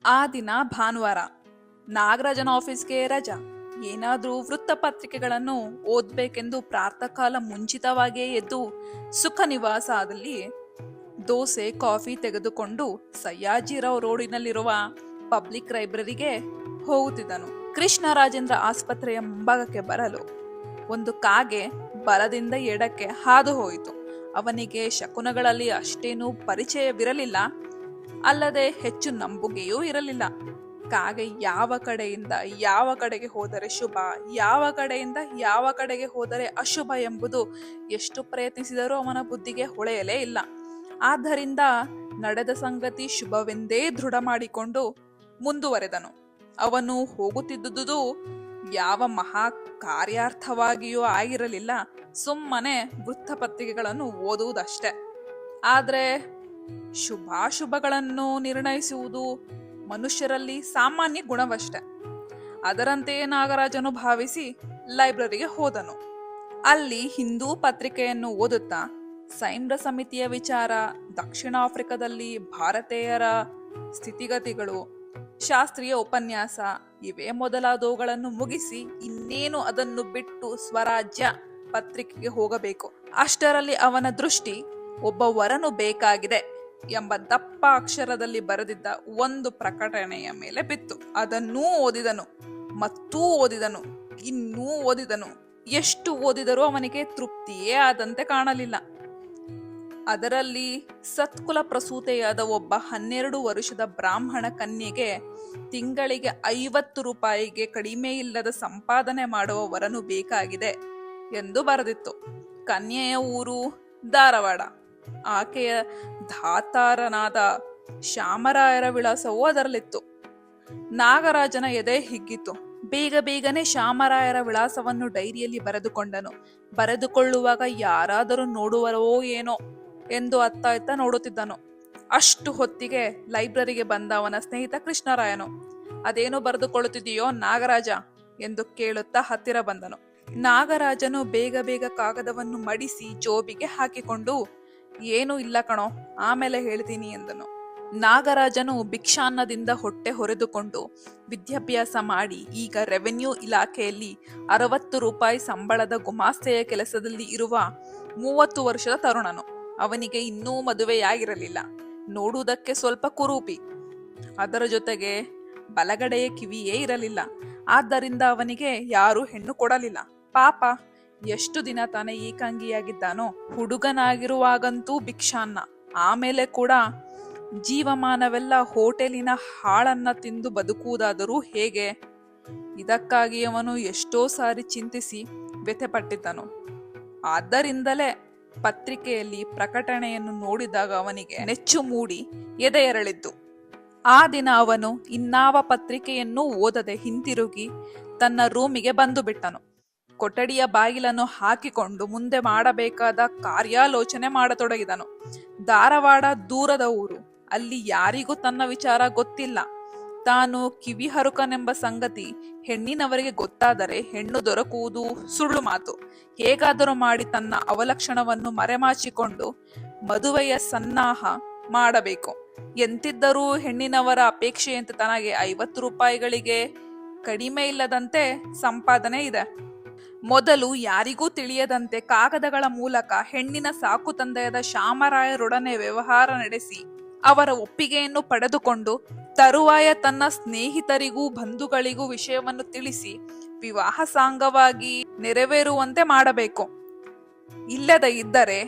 ಆ ದಿನ ಭಾನುವಾರ. ನಾಗರಾಜನ ಆಫೀಸ್ಗೆ ರಜಾ. ಏನಾದ್ರೂ ವೃತ್ತಪತ್ರಿಕೆಗಳನ್ನು ಓದ್ಬೇಕೆಂದು ಪ್ರಾತಃಕಾಲ ಮುಂಚಿತವಾಗಿಯೇ ಎದ್ದು ಸುಖ ನಿವಾಸದಲ್ಲಿ ದೋಸೆ ಕಾಫಿ ತೆಗೆದುಕೊಂಡು ಸಯ್ಯಾಜಿರಾವ್ ರೋಡಿನಲ್ಲಿರುವ ಪಬ್ಲಿಕ್ ಲೈಬ್ರರಿಗೆ ಹೋಗುತ್ತಿದ್ದನು. ಕೃಷ್ಣರಾಜೇಂದ್ರ ಆಸ್ಪತ್ರೆಯ ಮುಂಭಾಗಕ್ಕೆ ಬರಲು ಒಂದು ಕಾಗೆ ಬಲದಿಂದ ಎಡಕ್ಕೆ ಹಾದು ಹೋಯಿತು. ಅವನಿಗೆ ಶಕುನಗಳಲ್ಲಿ ಅಷ್ಟೇನೂ ಪರಿಚಯವಿರಲಿಲ್ಲ, ಅಲ್ಲದೆ ಹೆಚ್ಚು ನಂಬುಗೆಯೂ ಇರಲಿಲ್ಲ. ಕಾಗೆ ಯಾವ ಕಡೆಯಿಂದ ಯಾವ ಕಡೆಗೆ ಹೋದರೆ ಶುಭ, ಯಾವ ಕಡೆಯಿಂದ ಯಾವ ಕಡೆಗೆ ಹೋದರೆ ಅಶುಭ ಎಂಬುದು ಎಷ್ಟು ಪ್ರಯತ್ನಿಸಿದರೂ ಅವನ ಬುದ್ಧಿಗೆ ಹೊಳೆಯಲೇ ಇಲ್ಲ. ಆದ್ದರಿಂದ ನಡೆದ ಸಂಗತಿ ಶುಭವೆಂದೇ ದೃಢ ಮಾಡಿಕೊಂಡು ಮುಂದುವರೆದನು. ಅವನು ಹೋಗುತ್ತಿದ್ದುದು ಯಾವ ಮಹಾ ಕಾರ್ಯಾರ್ಥವಾಗಿಯೂ ಆಗಿರಲಿಲ್ಲ, ಸುಮ್ಮನೆ ವೃತ್ತಪತ್ರಿಕೆಗಳನ್ನು ಓದುವುದಷ್ಟೇ. ಆದರೆ ಶುಭಾಶುಭಗಳನ್ನು ನಿರ್ಣಯಿಸುವುದು ಮನುಷ್ಯರಲ್ಲಿ ಸಾಮಾನ್ಯ ಗುಣವಷ್ಟೆ. ಅದರಂತೆಯೇ ನಾಗರಾಜನು ಭಾವಿಸಿ ಲೈಬ್ರರಿಗೆ ಹೋದನು. ಅಲ್ಲಿ ಹಿಂದೂ ಪತ್ರಿಕೆಯನ್ನು ಓದುತ್ತಾ ಸೈಮ್ರ ಸಮಿತಿಯ ವಿಚಾರ, ದಕ್ಷಿಣ ಆಫ್ರಿಕಾದಲ್ಲಿ ಭಾರತೀಯರ ಸ್ಥಿತಿಗತಿಗಳು, ಶಾಸ್ತ್ರೀಯ ಉಪನ್ಯಾಸ ಇವೇ ಮೊದಲಾದವುಗಳನ್ನು ಮುಗಿಸಿ ಇನ್ನೇನು ಅದನ್ನು ಬಿಟ್ಟು ಸ್ವರಾಜ್ಯ ಪತ್ರಿಕೆಗೆ ಹೋಗಬೇಕು. ಅಷ್ಟರಲ್ಲಿ ಅವನ ದೃಷ್ಟಿ ಒಬ್ಬ ವರನು ಬೇಕಾಗಿದೆ ಎಂಬ ದಪ್ಪ ಅಕ್ಷರದಲ್ಲಿ ಬರೆದಿದ್ದ ಒಂದು ಪ್ರಕಟಣೆಯ ಮೇಲೆ ಬಿತ್ತು. ಅದನ್ನೂ ಓದಿದನು, ಮತ್ತೂ ಓದಿದನು, ಇನ್ನೂ ಓದಿದನು. ಎಷ್ಟು ಓದಿದರೂ ಅವನಿಗೆ ತೃಪ್ತಿಯೇ ಆದಂತೆ ಕಾಣಲಿಲ್ಲ. ಅದರಲ್ಲಿ ಸತ್ಕುಲ ಪ್ರಸೂತೆಯಾದ ಒಬ್ಬ 12 ವರ್ಷದ ಬ್ರಾಹ್ಮಣ ಕನ್ಯೆಗೆ ತಿಂಗಳಿಗೆ 50 ರೂಪಾಯಿಗೆ ಕಡಿಮೆ ಇಲ್ಲದ ಸಂಪಾದನೆ ಮಾಡುವ ವರನು ಬೇಕಾಗಿದೆ ಎಂದು ಬರೆದಿತ್ತು. ಕನ್ಯೆಯ ಊರು ಧಾರವಾಡ. ಆಕೆಯ ಧಾತಾರನಾದ ಶ್ಯಾಮರಾಯರ ವಿಳಾಸವೂ ಅದರಲ್ಲಿತ್ತು. ನಾಗರಾಜನ ಎದೆ ಹಿಗ್ಗಿತು. ಬೇಗನೆ ಶ್ಯಾಮರಾಯರ ವಿಳಾಸವನ್ನು ಡೈರಿಯಲ್ಲಿ ಬರೆದುಕೊಂಡನು. ಬರೆದುಕೊಳ್ಳುವಾಗ ಯಾರಾದರೂ ನೋಡುವರೋ ಏನೋ ಎಂದು ಅತ್ತ ನೋಡುತ್ತಿದ್ದನು. ಅಷ್ಟು ಹೊತ್ತಿಗೆ ಲೈಬ್ರರಿಗೆ ಬಂದ ಅವನ ಸ್ನೇಹಿತ ಕೃಷ್ಣರಾಯನು. ಅದೇನು ಬರೆದುಕೊಳ್ಳುತ್ತಿದೆಯೋ ನಾಗರಾಜ ಎಂದು ಕೇಳುತ್ತಾ ಹತ್ತಿರ ಬಂದನು. ನಾಗರಾಜನು ಬೇಗ ಕಾಗದವನ್ನು ಮಡಿಸಿ ಜೋಬಿಗೆ ಹಾಕಿಕೊಂಡು, ಏನೂ ಇಲ್ಲ ಕಣೋ, ಆಮೇಲೆ ಹೇಳ್ತೀನಿ ಎಂದನು. ನಾಗರಾಜನು ಭಿಕ್ಷಾನ್ನದಿಂದ ಹೊಟ್ಟೆ ಹೊರೆದುಕೊಂಡು ವಿದ್ಯಾಭ್ಯಾಸ ಮಾಡಿ ಈಗ ರೆವೆನ್ಯೂ ಇಲಾಖೆಯಲ್ಲಿ 60 ರೂಪಾಯಿ ಸಂಬಳದ ಗುಮಾಸ್ತೆಯ ಕೆಲಸದಲ್ಲಿ ಇರುವ 30 ವರ್ಷದ ತರುಣನು. ಅವನಿಗೆ ಇನ್ನೂ ಮದುವೆಯಾಗಿರಲಿಲ್ಲ. ನೋಡುವುದಕ್ಕೆ ಸ್ವಲ್ಪ ಕುರೂಪಿ. ಅದರ ಜೊತೆಗೆ ಬಲಗಡೆಯ ಕಿವಿಯೇ ಇರಲಿಲ್ಲ. ಆದ್ದರಿಂದ ಅವನಿಗೆ ಯಾರೂ ಹೆಣ್ಣು ಕೊಡಲಿಲ್ಲ. ಪಾಪ, ಎಷ್ಟು ದಿನ ತಾನೇ ಏಕಾಂಗಿಯಾಗಿದ್ದಾನೋ. ಹುಡುಗನಾಗಿರುವಾಗಂತೂ ಭಿಕ್ಷಾನ್ನ, ಆಮೇಲೆ ಕೂಡ ಜೀವಮಾನವೆಲ್ಲ ಹೋಟೆಲಿನ ಹಾಳನ್ನ ತಿಂದು ಬದುಕುವುದಾದರೂ ಹೇಗೆ? ಇದಕ್ಕಾಗಿ ಅವನು ಎಷ್ಟೋ ಸಾರಿ ಚಿಂತಿಸಿ ವ್ಯಥೆಪಟ್ಟಿದ್ದನು. ಆದ್ದರಿಂದಲೇ ಪತ್ರಿಕೆಯಲ್ಲಿ ಪ್ರಕಟಣೆಯನ್ನು ನೋಡಿದಾಗ ಅವನಿಗೆ ನೆಚ್ಚು ಮೂಡಿ ಎದೆ ಎರಳಿದ್ದು. ಆ ದಿನ ಅವನು ಇನ್ನಾವ ಪತ್ರಿಕೆಯನ್ನೂ ಓದದೆ ಹಿಂತಿರುಗಿ ತನ್ನ ರೂಮಿಗೆ ಬಂದು ಬಿಟ್ಟನು. ಕೊಠಡಿಯ ಬಾಗಿಲನ್ನು ಹಾಕಿಕೊಂಡು ಮುಂದೆ ಮಾಡಬೇಕಾದ ಕಾರ್ಯಾಲೋಚನೆ ಮಾಡತೊಡಗಿದನು. ಧಾರವಾಡ ದೂರದ ಊರು. ಅಲ್ಲಿ ಯಾರಿಗೂ ತನ್ನ ವಿಚಾರ ಗೊತ್ತಿಲ್ಲ. ತಾನು ಕಿವಿಹರುಕನೆಂಬ ಸಂಗತಿ ಹೆಣ್ಣಿನವರಿಗೆ ಗೊತ್ತಾದರೆ ಹೆಣ್ಣು ದೊರಕುವುದು ಸುಳ್ಳು ಮಾತು. ಹೇಗಾದರೂ ಮಾಡಿ ತನ್ನ ಅವಲಕ್ಷಣವನ್ನು ಮರೆಮಾಚಿಕೊಂಡು ಮದುವೆಯ ಸನ್ನಾಹ ಮಾಡಬೇಕು. ಎಂತಿದ್ದರೂ ಹೆಣ್ಣಿನವರ ಅಪೇಕ್ಷೆಯಂತೆ ತನಗೆ 50 ರೂಪಾಯಿಗಳಿಗೆ ಕಡಿಮೆ ಇಲ್ಲದಂತೆ ಸಂಪಾದನೆ ಇದೆ. ಮೊದಲು ಯಾರಿಗೂ ತಿಳಿಯದಂತೆ ಕಾಗದಗಳ ಮೂಲಕ ಹೆಣ್ಣಿನ ಸಾಕು ತಂದೆಯಾದ ಶ್ಯಾಮರಾಯರೊಡನೆ ವ್ಯವಹಾರ ನಡೆಸಿ ಅವರ ಒಪ್ಪಿಗೆಯನ್ನು ಪಡೆದುಕೊಂಡು ತರುವಾಯ ತನ್ನ ಸ್ನೇಹಿತರಿಗೂ ಬಂಧುಗಳಿಗೂ ವಿಷಯವನ್ನು ತಿಳಿಸಿ ವಿವಾಹ ಸಾಂಗವಾಗಿ ನೆರವೇರುವಂತೆ ಮಾಡಬೇಕು. ಇಲ್ಲದೆ ಇದ್ದರೆ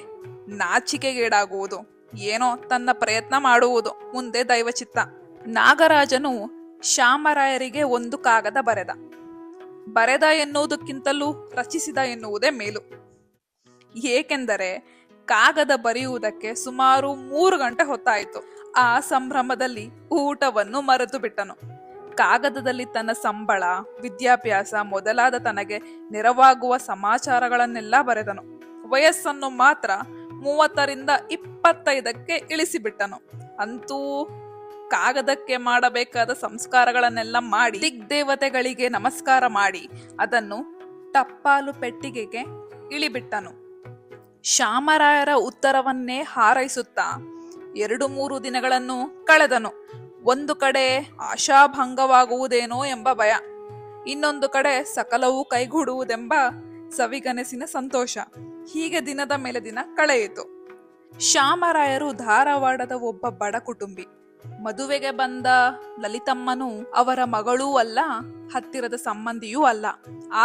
ನಾಚಿಕೆಗೇಡಾಗುವುದು. ಏನೋ ತನ್ನ ಪ್ರಯತ್ನ ಮಾಡುವುದು, ಮುಂದೆ ದೈವಚಿತ್ತ. ನಾಗರಾಜನು ಶ್ಯಾಮರಾಯರಿಗೆ ಒಂದು ಕಾಗದ ಬರೆದ ಎನ್ನುವುದಕ್ಕಿಂತಲೂ ರಚಿಸಿದ ಎನ್ನುವುದೇ ಮೇಲು. ಏಕೆಂದರೆ ಕಾಗದ ಬರೆಯುವುದಕ್ಕೆ ಸುಮಾರು 3 ಗಂಟೆ ಹೊತ್ತಾಯಿತು. ಆ ಸಂಭ್ರಮದಲ್ಲಿ ಊಟವನ್ನು ಮರೆತು ಬಿಟ್ಟನು. ಕಾಗದದಲ್ಲಿ ತನ್ನ ಸಂಬಳ, ವಿದ್ಯಾಭ್ಯಾಸ ಮೊದಲಾದ ತನಗೆ ನೆರವಾಗುವ ಸಮಾಚಾರಗಳನ್ನೆಲ್ಲ ಬರೆದನು. ವಯಸ್ಸನ್ನು ಮಾತ್ರ 30ರಿಂದ 25ಕ್ಕೆ ಇಳಿಸಿಬಿಟ್ಟನು. ಅಂತೂ ಕಾಗದಕ್ಕೆ ಮಾಡಬೇಕಾದ ಸಂಸ್ಕಾರಗಳನ್ನೆಲ್ಲ ಮಾಡಿ ದಿಗ್ದೇವತೆಗಳಿಗೆ ನಮಸ್ಕಾರ ಮಾಡಿ ಅದನ್ನು ಟಪಾಲು ಪೆಟ್ಟಿಗೆಗೆ ಇಳಿಬಿಟ್ಟನು. ಶ್ಯಾಮರಾಯರ ಉತ್ತರವನ್ನೇ ಹಾರೈಸುತ್ತಾ 2-3 ದಿನಗಳನ್ನು ಕಳೆದನು. ಒಂದು ಕಡೆ ಆಶಾಭಂಗವಾಗುವುದೇನೋ ಎಂಬ ಭಯ, ಇನ್ನೊಂದು ಕಡೆ ಸಕಲವೂ ಕೈಗೂಡುವುದೆಂಬ ಸವಿಗನಸಿನ ಸಂತೋಷ. ಹೀಗೆ ದಿನದ ಮೇಲೆ ದಿನ ಕಳೆಯಿತು. ಶ್ಯಾಮರಾಯರು ಧಾರವಾಡದ ಒಬ್ಬ ಬಡ ಕುಟುಂಬಿ. ಮದುವೆಗೆ ಬಂದ ಲಲಿತಮ್ಮನು ಅವರ ಮಗಳೂ ಅಲ್ಲ, ಹತ್ತಿರದ ಸಂಬಂಧಿಯೂ ಅಲ್ಲ.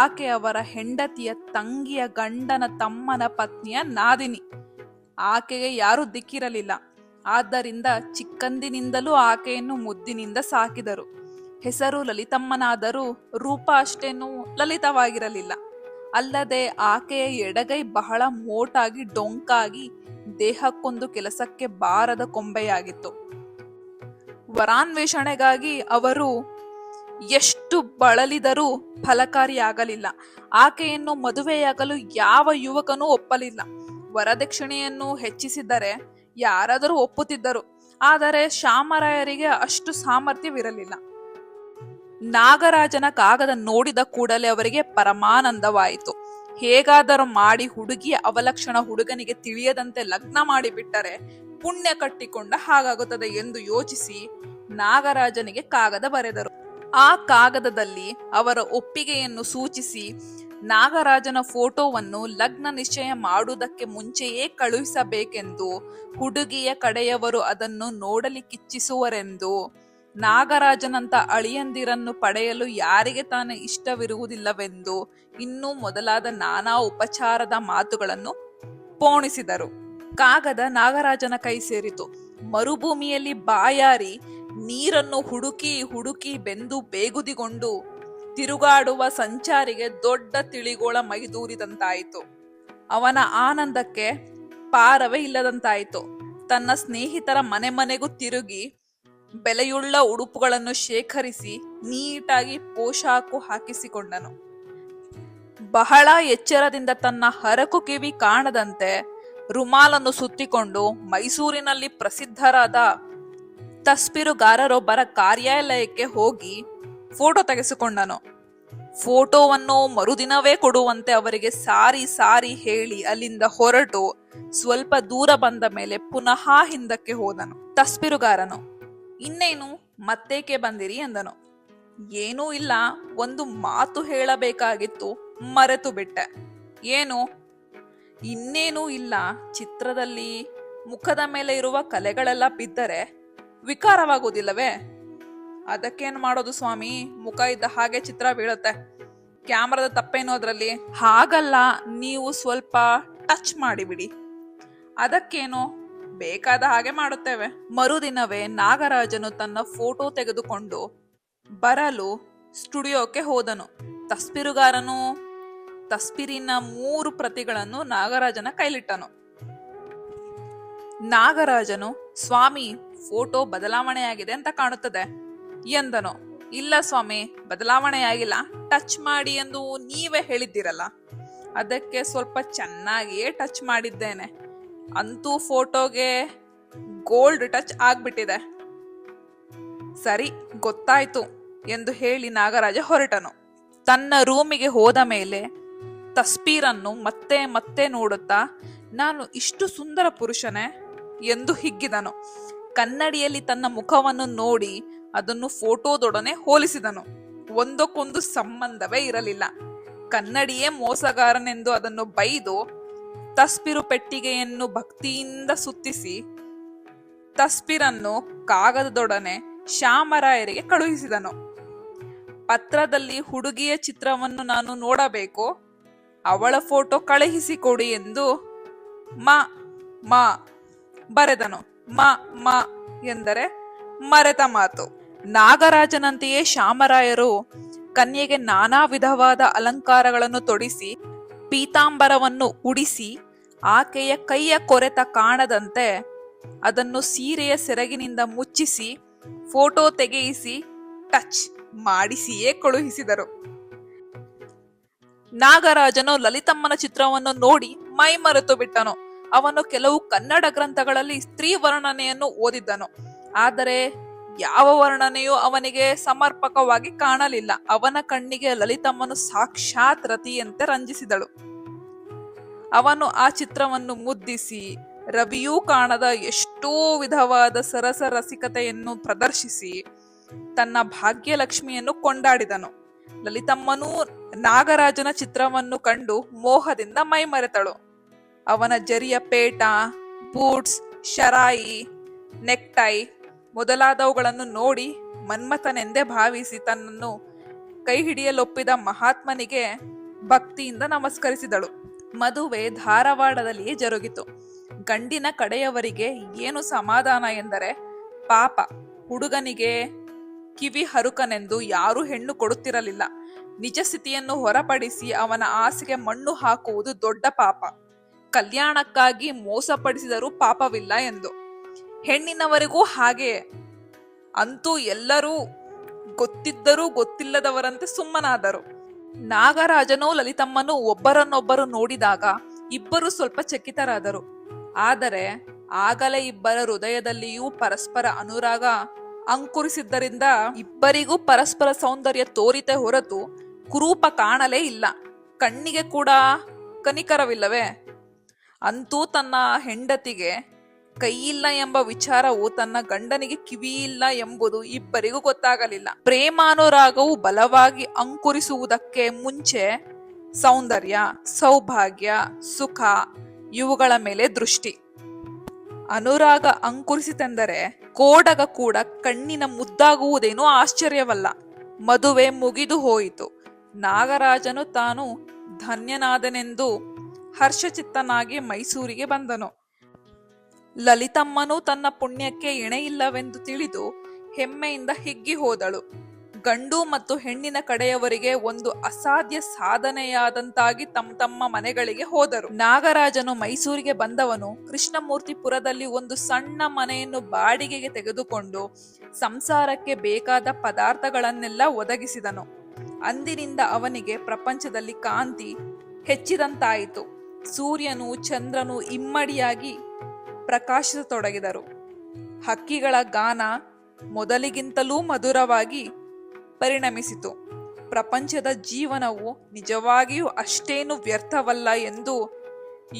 ಆಕೆ ಅವರ ಹೆಂಡತಿಯ ತಂಗಿಯ ಗಂಡನ ತಮ್ಮನ ಪತ್ನಿಯ ನಾದಿನಿ. ಆಕೆಗೆ ಯಾರೂ ದಿಕ್ಕಿರಲಿಲ್ಲ. ಆದ್ದರಿಂದ ಚಿಕ್ಕಂದಿನಿಂದಲೂ ಆಕೆಯನ್ನು ಮುದ್ದಿನಿಂದ ಸಾಕಿದರು. ಹೆಸರು ಲಲಿತಮ್ಮನಾದರೂ ರೂಪ ಅಷ್ಟೇನೂ ಲಲಿತವಾಗಿರಲಿಲ್ಲ. ಅಲ್ಲದೆ ಆಕೆಯ ಎಡಗೈ ಬಹಳ ಮೋಟಾಗಿ ಡೊಂಕಾಗಿ ದೇಹಕ್ಕೊಂದು ಕೆಲಸಕ್ಕೆ ಬಾರದ ಕೊಂಬೆಯಾಗಿತ್ತು. ವರಾನ್ವೇಷಣೆಗಾಗಿ ಅವರು ಎಷ್ಟು ಬಳಲಿದರೂ ಫಲಕಾರಿಯಾಗಲಿಲ್ಲ. ಆಕೆಯನ್ನು ಮದುವೆಯಾಗಲು ಯಾವ ಯುವಕನೂ ಒಪ್ಪಲಿಲ್ಲ. ವರದಕ್ಷಿಣೆಯನ್ನು ಹೆಚ್ಚಿಸಿದ್ದರೆ ಯಾರಾದರೂ ಒಪ್ಪುತ್ತಿದ್ದರು. ಆದರೆ ಶ್ಯಾಮರಾಯರಿಗೆ ಅಷ್ಟು ಸಾಮರ್ಥ್ಯವಿರಲಿಲ್ಲ. ನಾಗರಾಜನ ಕಾಗದ ನೋಡಿದ ಕೂಡಲೇ ಅವರಿಗೆ ಪರಮಾನಂದವಾಯಿತು. ಹೇಗಾದರೂ ಮಾಡಿ ಹುಡುಗಿಯ ಅವಲಕ್ಷಣ ಹುಡುಗನಿಗೆ ತಿಳಿಯದಂತೆ ಲಗ್ನ ಮಾಡಿಬಿಟ್ಟರೆ ಪುಣ್ಯ ಕಟ್ಟಿಕೊಂಡ ಹಾಗಾಗುತ್ತದೆ ಎಂದು ಯೋಚಿಸಿ ನಾಗರಾಜನಿಗೆ ಕಾಗದ ಬರೆದರು. ಆ ಕಾಗದದಲ್ಲಿ ಅವರ ಒಪ್ಪಿಗೆಯನ್ನು ಸೂಚಿಸಿ ನಾಗರಾಜನ ಫೋಟೋವನ್ನು ಲಗ್ನ ನಿಶ್ಚಯ ಮಾಡುವುದಕ್ಕೆ ಮುಂಚೆಯೇ ಕಳುಹಿಸಬೇಕೆಂದು, ಹುಡುಗಿಯ ಕಡೆಯವರು ಅದನ್ನು ನೋಡಲಿಕ್ಕಿಚ್ಛಿಸುವರೆಂದು, ನಾಗರಾಜನಂತ ಅಳಿಯಂದಿರನ್ನು ಪಡೆಯಲು ಯಾರಿಗೆ ತಾನೇ ಇಷ್ಟವಿರುವುದಿಲ್ಲವೆಂದು, ಇನ್ನೂ ಮೊದಲಾದ ನಾನಾ ಉಪಚಾರದ ಮಾತುಗಳನ್ನು ಪೋಣಿಸಿದರು. ಕಾಗದ ನಾಗರಾಜನ ಕೈ ಸೇರಿತು. ಮರುಭೂಮಿಯಲ್ಲಿ ಬಾಯಾರಿ ನೀರನ್ನು ಹುಡುಕಿ ಹುಡುಕಿ ಬೆಂದು ಬೇಗುದಿಗೊಂಡು ತಿರುಗಾಡುವ ಸಂಚಾರಿಗೆ ದೊಡ್ಡ ತಿಳಿಗೋಳ ಮೈದೂರಿದಂತಾಯಿತು. ಅವನ ಆನಂದಕ್ಕೆ ಪಾರವೇ ಇಲ್ಲದಂತಾಯಿತು. ತನ್ನ ಸ್ನೇಹಿತರ ಮನೆ ಮನೆಗೂ ತಿರುಗಿ ಬೆಲೆಯುಳ್ಳ ಉಡುಪುಗಳನ್ನು ಶೇಖರಿಸಿ ನೀಟಾಗಿ ಪೋಷಾಕು ಹಾಕಿಸಿಕೊಂಡನು. ಬಹಳ ಎಚ್ಚರದಿಂದ ತನ್ನ ಹರಕು ಕಿವಿ ಕಾಣದಂತೆ ರುಮಾಲನ್ನು ಸುತ್ತಿಕೊಂಡು ಮೈಸೂರಿನಲ್ಲಿ ಪ್ರಸಿದ್ಧರಾದ ತಸ್ಬೀರುಗಾರರೊಬ್ಬರ ಕಾರ್ಯಾಲಯಕ್ಕೆ ಹೋಗಿ ಫೋಟೋ ತೆಗೆಸಿಕೊಂಡನು. ಫೋಟೋವನ್ನು ಮರುದಿನವೇ ಕೊಡುವಂತೆ ಅವರಿಗೆ ಸಾರಿ ಸಾರಿ ಹೇಳಿ ಅಲ್ಲಿಂದ ಹೊರಟು ಸ್ವಲ್ಪ ದೂರ ಬಂದ ಮೇಲೆ ಪುನಃ ಹಿಂದಕ್ಕೆ ಹೋದನು. ತಸ್ಬೀರುಗಾರನು, ಇನ್ನೇನು ಮತ್ತೇಕೆ ಬಂದಿರಿ ಎಂದನು. ಏನೂ ಇಲ್ಲ, ಒಂದು ಮಾತು ಹೇಳಬೇಕಾಗಿತ್ತು, ಮರೆತು ಬಿಟ್ಟೆ. ಏನು? ಇನ್ನೇನೂ ಇಲ್ಲ, ಚಿತ್ರದಲ್ಲಿ ಮುಖದ ಮೇಲೆ ಇರುವ ಕಲೆಗಳೆಲ್ಲ ಬಿದ್ದರೆ ವಿಕಾರವಾಗುವುದಿಲ್ಲವೇ? ಅದಕ್ಕೇನು ಮಾಡೋದು ಸ್ವಾಮಿ, ಮುಖ ಇದ್ದ ಹಾಗೆ ಚಿತ್ರ ಬೀಳುತ್ತೆ, ಕ್ಯಾಮ್ರಾದ ತಪ್ಪೇನು ಅದರಲ್ಲಿ? ಹಾಗಲ್ಲ, ನೀವು ಸ್ವಲ್ಪ ಟಚ್ ಮಾಡಿಬಿಡಿ. ಅದಕ್ಕೇನು, ಬೇಕಾದ ಹಾಗೆ ಮಾಡುತ್ತೇವೆ. ಮರುದಿನವೇ ನಾಗರಾಜನು ತನ್ನ ಫೋಟೋ ತೆಗೆದುಕೊಂಡು ಬರಲು ಸ್ಟುಡಿಯೋಕ್ಕೆ ಹೋದನು. ತಸ್ಬೀರುಗಾರನು ತಸ್ಬೀರಿನ 3 ಪ್ರತಿಗಳನ್ನು ನಾಗರಾಜನ ಕೈಲಿಟ್ಟನು. ನಾಗರಾಜನು, ಸ್ವಾಮಿ, ಫೋಟೋ ಬದಲಾವಣೆಯಾಗಿದೆ ಅಂತ ಕಾಣುತ್ತದೆ ಎಂದನು. ಇಲ್ಲ ಸ್ವಾಮಿ, ಬದಲಾವಣೆಯಾಗಿಲ್ಲ, ಟಚ್ ಮಾಡಿ ಎಂದು ನೀವೇ ಹೇಳಿದ್ದೀರಲ್ಲ, ಅದಕ್ಕೆ ಸ್ವಲ್ಪ ಚೆನ್ನಾಗಿಯೇ ಟಚ್ ಮಾಡಿದ್ದೇನೆ. ಅಂತೂ ಫೋಟೋಗೆ ಗೋಲ್ಡ್ ಟಚ್ ಆಗ್ಬಿಟ್ಟಿದೆ. ಸರಿ, ಗೊತ್ತಾಯ್ತು ಎಂದು ಹೇಳಿ ನಾಗರಾಜ ಹೊರಟನು. ತನ್ನ ರೂಮಿಗೆ ಹೋದ ಮೇಲೆ ತಸ್ಬೀರನ್ನು ಮತ್ತೆ ಮತ್ತೆ ನೋಡುತ್ತಾ, ನಾನು ಇಷ್ಟು ಸುಂದರ ಪುರುಷನೇ ಎಂದು ಹಿಗ್ಗಿದನು. ಕನ್ನಡಿಯಲ್ಲಿ ತನ್ನ ಮುಖವನ್ನು ನೋಡಿ ಅದನ್ನು ಫೋಟೋದೊಡನೆ ಹೋಲಿಸಿದನು. ಒಂದಕ್ಕೊಂದು ಸಂಬಂಧವೇ ಇರಲಿಲ್ಲ. ಕನ್ನಡಿಯೇ ಮೋಸಗಾರನೆಂದು ಅದನ್ನು ಬೈದು ತಸ್ಬೀರು ಪೆಟ್ಟಿಗೆಯನ್ನು ಭಕ್ತಿಯಿಂದ ಸುತ್ತಿಸಿ ತಸ್ಬೀರನ್ನು ಕಾಗದದೊಡನೆ ಶ್ಯಾಮರಾಯರಿಗೆ ಕಳುಹಿಸಿದನು. ಪತ್ರದಲ್ಲಿ ಹುಡುಗಿಯ ಚಿತ್ರವನ್ನು ನಾನು ನೋಡಬೇಕು, ಅವಳ ಫೋಟೋ ಕಳುಹಿಸಿಕೊಡಿ ಎಂದು ಮ ಮ ಬರೆದನು. ಮ ಮ ಎಂದರೆ ಮರೆತ ಮಾತು. ನಾಗರಾಜನಂತೆಯೇ ಶ್ಯಾಮರಾಯರು ಕನ್ಯೆಗೆ ನಾನಾ ವಿಧವಾದ ಅಲಂಕಾರಗಳನ್ನು ತೊಡಿಸಿ ಪೀತಾಂಬರವನ್ನು ಉಡಿಸಿ ಆಕೆಯ ಕೈಯ ಕೊರೆತ ಕಾಣದಂತೆ ಅದನ್ನು ಸೀರೆಯ ಸೆರಗಿನಿಂದ ಮುಚ್ಚಿಸಿ ಫೋಟೋ ತೆಗೆಯಿಸಿ ಟಚ್ ಮಾಡಿಸಿಯೇ ಕಳುಹಿಸಿದರು. ನಾಗರಾಜನು ಲಲಿತಮ್ಮನ ಚಿತ್ರವನ್ನು ನೋಡಿ ಮೈ ಮರೆತು ಬಿಟ್ಟನು. ಅವನು ಕೆಲವು ಕನ್ನಡ ಗ್ರಂಥಗಳಲ್ಲಿ ಸ್ತ್ರೀ ವರ್ಣನೆಯನ್ನು ಓದಿದ್ದನು. ಆದರೆ ಯಾವ ವರ್ಣನೆಯೂ ಅವನಿಗೆ ಸಮರ್ಪಕವಾಗಿ ಕಾಣಲಿಲ್ಲ. ಅವನ ಕಣ್ಣಿಗೆ ಲಲಿತಮ್ಮನು ಸಾಕ್ಷಾತ್ ರತಿಯಂತೆ ರಂಜಿಸಿದಳು. ಅವನು ಆ ಚಿತ್ರವನ್ನು ಮುದ್ದಿಸಿ ರವಿಯೂ ಕಾಣದ ಎಷ್ಟೋ ವಿಧವಾದ ಸರಸ ರಸಿಕತೆಯನ್ನು ಪ್ರದರ್ಶಿಸಿ ತನ್ನ ಭಾಗ್ಯಲಕ್ಷ್ಮಿಯನ್ನು ಕೊಂಡಾಡಿದನು. ಲಲಿತಮ್ಮನೂ ನಾಗರಾಜನ ಚಿತ್ರವನ್ನು ಕಂಡು ಮೋಹದಿಂದ ಮೈಮರೆತಳು. ಅವನ ಜರಿಯ ಪೇಟ, ಬೂಟ್ಸ್, ಶರಾಯಿ, ನೆಕ್ಟೈ ಮೊದಲಾದವುಗಳನ್ನು ನೋಡಿ ಮನ್ಮಥನೆಂದೇ ಭಾವಿಸಿ ತನ್ನನ್ನು ಕೈ ಹಿಡಿಯಲೊಪ್ಪಿದ ಮಹಾತ್ಮನಿಗೆ ಭಕ್ತಿಯಿಂದ ನಮಸ್ಕರಿಸಿದಳು. ಮದುವೆ ಧಾರವಾಡದಲ್ಲಿಯೇ ಜರುಗಿತು. ಗಂಡಿನ ಕಡೆಯವರಿಗೆ ಏನು ಸಮಾಧಾನ ಎಂದರೆ, ಪಾಪ ಹುಡುಗನಿಗೆ ಕಿವಿ ಹರುಕನೆಂದು ಯಾರೂ ಹೆಣ್ಣು ಕೊಡುತ್ತಿರಲಿಲ್ಲ. ನಿಜ ಸ್ಥಿತಿಯನ್ನು ಹೊರಪಡಿಸಿ ಅವನ ಆಸೆಗೆ ಮಣ್ಣು ಹಾಕುವುದು ದೊಡ್ಡ ಪಾಪ. ಕಲ್ಯಾಣಕ್ಕಾಗಿ ಮೋಸಪಡಿಸಿದರೂ ಪಾಪವಿಲ್ಲ ಎಂದು. ಹೆಣ್ಣಿನವರಿಗೂ ಹಾಗೆಯೇ. ಅಂತೂ ಎಲ್ಲರೂ ಗೊತ್ತಿದ್ದರೂ ಗೊತ್ತಿಲ್ಲದವರಂತೆ ಸುಮ್ಮನಾದರು. ನಾಗರಾಜನೂ ಲಲಿತಮ್ಮನೂ ಒಬ್ಬರನ್ನೊಬ್ಬರು ನೋಡಿದಾಗ ಇಬ್ಬರು ಸ್ವಲ್ಪ ಚಕಿತರಾದರು. ಆದರೆ ಆಗಲೇ ಇಬ್ಬರ ಹೃದಯದಲ್ಲಿಯೂ ಪರಸ್ಪರ ಅನುರಾಗ ಅಂಕುರಿಸಿದ್ದರಿಂದ ಇಬ್ಬರಿಗೂ ಪರಸ್ಪರ ಸೌಂದರ್ಯ ತೋರಿತೆ ಹೊರತು ಕುರೂಪ ಕಾಣಲೇ ಇಲ್ಲ. ಕಣ್ಣಿಗೆ ಕೂಡ ಕನಿಕರವಿಲ್ಲವೇ? ಅಂತೂ ತನ್ನ ಹೆಂಡತಿಗೆ ಕೈಯಿಲ್ಲ ಎಂಬ ವಿಚಾರವು ತನ್ನ ಗಂಡನಿಗೆ ಕಿವಿಯಿಲ್ಲ ಎಂಬುದು ಇಬ್ಬರಿಗೂ ಗೊತ್ತಾಗಲಿಲ್ಲ. ಪ್ರೇಮಾನುರಾಗವು ಬಲವಾಗಿ ಅಂಕುರಿಸುವುದಕ್ಕೆ ಮುಂಚೆ ಸೌಂದರ್ಯ, ಸೌಭಾಗ್ಯ, ಸುಖ ಇವುಗಳ ಮೇಲೆ ದೃಷ್ಟಿ. ಅನುರಾಗ ಅಂಕುರಿಸಿತೆಂದರೆ ಕೋಡಗ ಕೂಡ ಕಣ್ಣಿನ ಮುದ್ದಾಗುವುದೇನೂ ಆಶ್ಚರ್ಯವಲ್ಲ. ಮದುವೆ ಮುಗಿದು ಹೋಯಿತು. ನಾಗರಾಜನು ತಾನು ಧನ್ಯನಾದನೆಂದು ಹರ್ಷಚಿತ್ತನಾಗಿ ಮೈಸೂರಿಗೆ ಬಂದನು. ಲಲಿತಮ್ಮನೂ ತನ್ನ ಪುಣ್ಯಕ್ಕೆ ಎಣೆಯಿಲ್ಲವೆಂದು ತಿಳಿದು ಹೆಮ್ಮೆಯಿಂದ ಹಿಗ್ಗಿ ಹೋದಳು. ಗಂಡು ಮತ್ತು ಹೆಣ್ಣಿನ ಕಡೆಯವರಿಗೆ ಒಂದು ಅಸಾಧ್ಯ ಸಾಧನೆಯಾದಂತಾಗಿ ತಮ್ಮ ಮನೆಗಳಿಗೆ ಹೋದರು. ನಾಗರಾಜನು ಮೈಸೂರಿಗೆ ಬಂದವನು ಕೃಷ್ಣಮೂರ್ತಿಪುರದಲ್ಲಿ ಒಂದು ಸಣ್ಣ ಮನೆಯನ್ನು ಬಾಡಿಗೆಗೆ ತೆಗೆದುಕೊಂಡು ಸಂಸಾರಕ್ಕೆ ಬೇಕಾದ ಪದಾರ್ಥಗಳನ್ನೆಲ್ಲ ಒದಗಿಸಿದನು. ಅಂದಿನಿಂದ ಅವನಿಗೆ ಪ್ರಪಂಚದಲ್ಲಿ ಕಾಂತಿ ಹೆಚ್ಚಿದಂತಾಯಿತು. ಸೂರ್ಯನು ಚಂದ್ರನು ಇಮ್ಮಡಿಯಾಗಿ ಪ್ರಕಾಶಿಸತೊಡಗಿದರು. ಹಕ್ಕಿಗಳ ಗಾನ ಮೊದಲಿಗಿಂತಲೂ ಮಧುರವಾಗಿ ಪರಿಣಮಿಸಿತು. ಪ್ರಪಂಚದ ಜೀವನವು ನಿಜವಾಗಿಯೂ ಅಷ್ಟೇನು ವ್ಯರ್ಥವಲ್ಲ ಎಂದು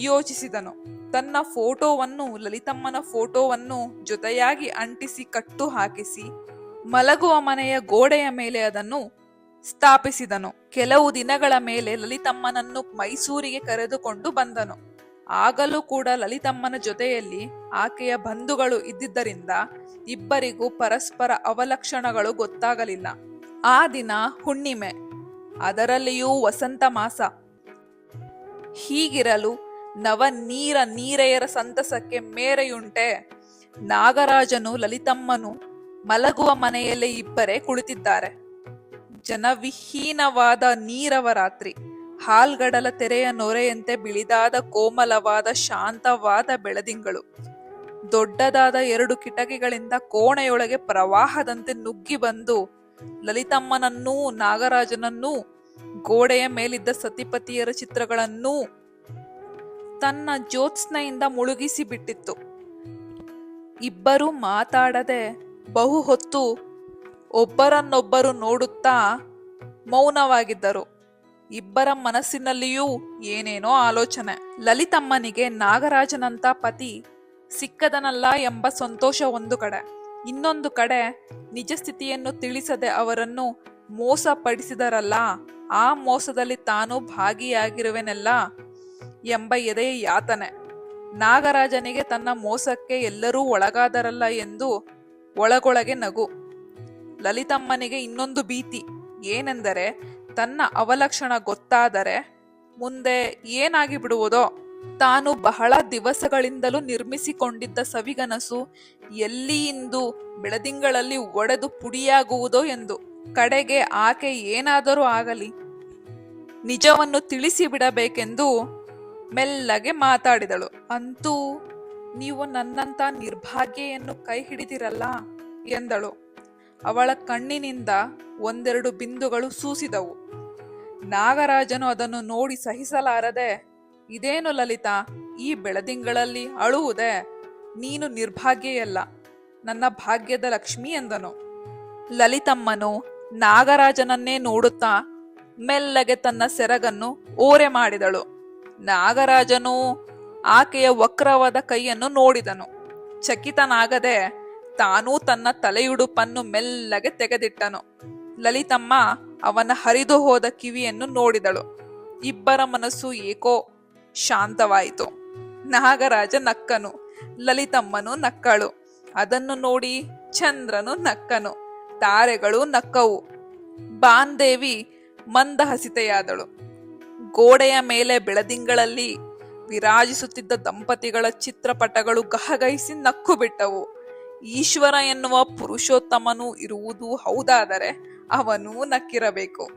ಯೋಚಿಸಿದನು. ತನ್ನ ಫೋಟೋವನ್ನು ಲಲಿತಮ್ಮನ ಫೋಟೋವನ್ನು ಜೊತೆಯಾಗಿ ಅಂಟಿಸಿ ಕಟ್ಟು ಹಾಕಿಸಿ ಮಲಗುವ ಮನೆಯ ಗೋಡೆಯ ಮೇಲೆ ಅದನ್ನು ಸ್ಥಾಪಿಸಿದನು. ಕೆಲವು ದಿನಗಳ ಮೇಲೆ ಲಲಿತಮ್ಮನನ್ನು ಮೈಸೂರಿಗೆ ಕರೆದುಕೊಂಡು ಬಂದನು. ಆಗಲೂ ಕೂಡ ಲಲಿತಮ್ಮನ ಜೊತೆಯಲ್ಲಿ ಆಕೆಯ ಬಂಧುಗಳು ಇದ್ದಿದ್ದರಿಂದ ಇಬ್ಬರಿಗೂ ಪರಸ್ಪರ ಅವಲಕ್ಷಣಗಳು ಗೊತ್ತಾಗಲಿಲ್ಲ. ಆ ದಿನ ಹುಣ್ಣಿಮೆ, ಅದರಲ್ಲಿಯೂ ವಸಂತ ಮಾಸ. ಹೀಗಿರಲು ನವ ನೀರೆಯರ ಸಂತಸಕ್ಕೆ ಮೇರೆಯುಂಟೆ. ನಾಗರಾಜನು ಲಲಿತಮ್ಮನು ಮಲಗುವ ಮನೆಯಲ್ಲೇ ಇಬ್ಬರೇ ಕುಳಿತಿದ್ದಾರೆ. ಜನವಿಹೀನವಾದ ನೀರವ ರಾತ್ರಿ. ಹಾಲ್ಗಡಲ ತೆರೆಯ ನೊರೆಯಂತೆ ಬಿಳಿದಾದ ಕೋಮಲವಾದ ಶಾಂತವಾದ ಬೆಳದಿಂಗಳು ದೊಡ್ಡದಾದ 2 ಕಿಟಕಿಗಳಿಂದ ಕೋಣೆಯೊಳಗೆ ಪ್ರವಾಹದಂತೆ ನುಗ್ಗಿ ಬಂದು ಲಲಿತಮ್ಮನನ್ನೂ ನಾಗರಾಜನನ್ನೂ ಗೋಡೆಯ ಮೇಲಿದ್ದ ಸತಿಪತಿಯರ ಚಿತ್ರಗಳನ್ನೂ ತನ್ನ ಜ್ಯೋತ್ಸ್ನೆಯಿಂದ ಮುಳುಗಿಸಿ ಬಿಟ್ಟಿತ್ತು. ಇಬ್ಬರೂ ಮಾತಾಡದೆ ಬಹು ಹೊತ್ತು ಒಬ್ಬರನ್ನೊಬ್ಬರು ನೋಡುತ್ತಾ ಮೌನವಾಗಿದ್ದರು. ಇಬ್ಬರ ಮನಸ್ಸಿನಲ್ಲಿಯೂ ಏನೇನೋ ಆಲೋಚನೆ. ಲಲಿತಮ್ಮನಿಗೆ ನಾಗರಾಜನಂತ ಪತಿ ಸಿಕ್ಕದನಲ್ಲ ಎಂಬ ಸಂತೋಷ ಒಂದು ಕಡೆ, ಇನ್ನೊಂದು ಕಡೆ ನಿಜ ಸ್ಥಿತಿಯನ್ನು ತಿಳಿಸದೆ ಅವರನ್ನು ಮೋಸಪಡಿಸಿದರಲ್ಲ, ಆ ಮೋಸದಲ್ಲಿ ತಾನು ಭಾಗಿಯಾಗಿರುವೆನಲ್ಲ ಎಂಬ ಎದೆಯ ಯಾತನೆ. ನಾಗರಾಜನಿಗೆ ತನ್ನ ಮೋಸಕ್ಕೆ ಎಲ್ಲರೂ ಒಳಗಾದರಲ್ಲ ಎಂದು ಒಳಗೊಳಗೆ ನಗು. ಲಲಿತಮ್ಮನಿಗೆ ಇನ್ನೊಂದು ಭೀತಿ ಏನೆಂದರೆ, ತನ್ನ ಅವಲಕ್ಷಣ ಗೊತ್ತಾದರೆ ಮುಂದೆ ಏನಾಗಿ ಬಿಡುವುದೋ. ತಾನು ಬಹಳ ದಿವಸಗಳಿಂದಲೂ ನಿರ್ಮಿಸಿಕೊಂಡಿದ್ದ ಸವಿಗನಸು ಎಲ್ಲಿಯಿಂದ ಬೆಳದಿಂಗಳಲ್ಲಿ ಒಡೆದು ಪುಡಿಯಾಗುವುದೋ ಎಂದು. ಕಡೆಗೆ ಆಕೆ ಏನಾದರೂ ಆಗಲಿ, ನಿಜವನ್ನು ತಿಳಿಸಿ ಬಿಡಬೇಕೆಂದು ಮೆಲ್ಲಗೆ ಮಾತಾಡಿದಳು. ಅಂತೂ ನೀವು ನನ್ನಂತ ನಿರ್ಭಾಗ್ಯೆಯನ್ನು ಕೈ ಹಿಡಿದಿರಲ್ಲ ಎಂದಳು. ಅವಳ ಕಣ್ಣಿನಿಂದ 1-2 ಬಿಂದುಗಳು ಸೂಸಿದವು. ನಾಗರಾಜನು ಅದನ್ನು ನೋಡಿ ಸಹಿಸಲಾರದೆ, ಇದೇನು ಲಲಿತಾ, ಈ ಬೆಳದಿಂಗಳಲ್ಲಿ ಅಳುವುದೇ? ನೀನು ನಿರ್ಭಾಗ್ಯೆಯಲ್ಲ, ನನ್ನ ಭಾಗ್ಯದ ಲಕ್ಷ್ಮಿ ಎಂದನು. ಲಲಿತಮ್ಮನು ನಾಗರಾಜನನ್ನೇ ನೋಡುತ್ತಾ ಮೆಲ್ಲಗೆ ತನ್ನ ಸೆರಗನ್ನು ಓರೆ ಮಾಡಿದಳು. ನಾಗರಾಜನು ಆಕೆಯ ವಕ್ರವಾದ ಕೈಯನ್ನು ನೋಡಿದನು. ಚಕಿತನಾಗದೆ ತಾನೂ ತನ್ನ ತಲೆಯುಡುಪನ್ನು ಮೆಲ್ಲಗೆ ತೆಗೆದಿಟ್ಟನು. ಲಲಿತಮ್ಮ ಅವನ ಹರಿದು ಹೋದ ಕಿವಿಯನ್ನು ನೋಡಿದಳು. ಇಬ್ಬರ ಮನಸ್ಸು ಏಕೋ ಶಾಂತವಾಯಿತು. ನಾಗರಾಜ ನಕ್ಕನು, ಲಲಿತಮ್ಮನು ನಕ್ಕಳು. ಅದನ್ನು ನೋಡಿ ಚಂದ್ರನು ನಕ್ಕನು, ತಾರೆಗಳು ನಕ್ಕವು. ಬಾಂದೇವಿ ಮಂದಹಸಿತೆಯಾದಳು. ಗೋಡೆಯ ಮೇಲೆ ಬೆಳದಿಂಗಳಲ್ಲಿ ವಿರಾಜಿಸುತ್ತಿದ್ದ ದಂಪತಿಗಳ ಚಿತ್ರಪಟಗಳು ಗಹಗಹಿಸಿ ನಕ್ಕು ಬಿಟ್ಟವು. ಈಶ್ವರ ಎನ್ನುವ ಪುರುಷೋತ್ತಮನು ಇರುವುದು ಹೌದಾದರೆ ಅವನೂ ನಕ್ಕಿರಬೇಕು.